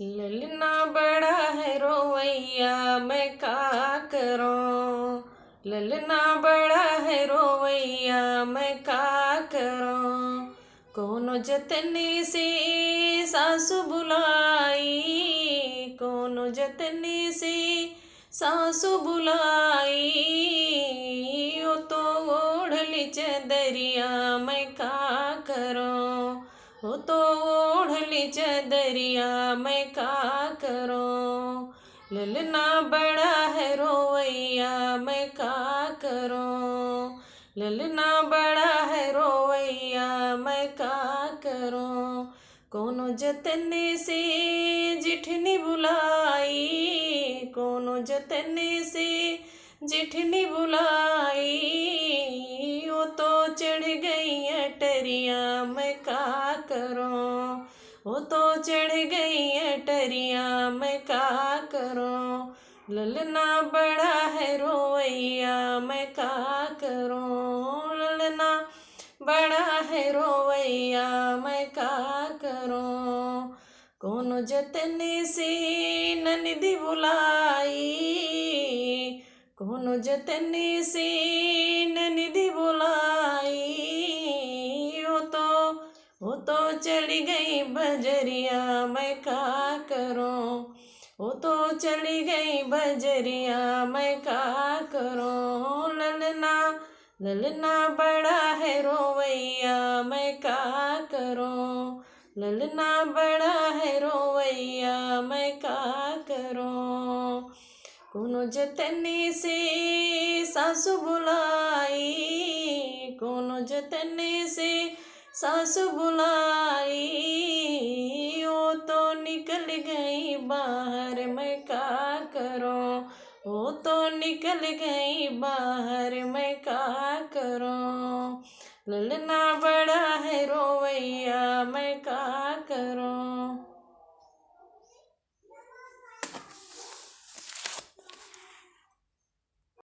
ललना बड़ा है रोवैया मैं का करूं। ललना बड़ा है रोवैया मैं का करूं। कोनो जतनी से सासु बुलाई, कोनो जतनी से सासु बुलाई। ओ तो ओढ़ली चदरिया मैं का करूं। वो तो ओढ़ली चदरिया मैं का करूं। ललना बड़ा है रोवैया मैं का करूं। ललना बड़ा है रोवैया मैं का करूं। कोनो जतने से जिठनी बुलाई, कोनो जतने से जिठनी बुलाई। वो तो चढ़ गई अटरिया मैं का करूं। वो तो चढ़ गई अटरिया मैं का करूं। ललना बड़ा है रोवैया मैं का करूं। ललना बड़ा है रोवैया मैं का करूं। कोनो जतने से ननदी बुलाई, कोनो जतने से ननदी बुलाई। वो तो चली गई बजरिया मैं का करूं। वो तो चली गई बजरिया मैं का करूं। ललना ललना बड़ा है रोवैया मैं का करूं। ललना बड़ा है रोवैया मैं का करूं। कोनो जतने से सासु बुलाई, कोनो जतने से सासु बुलाई। वो तो निकल गई बाहर मैं का करूं। वो तो निकल गई बाहर मैं का करूं। ललना बड़ा है रोवैया मैं का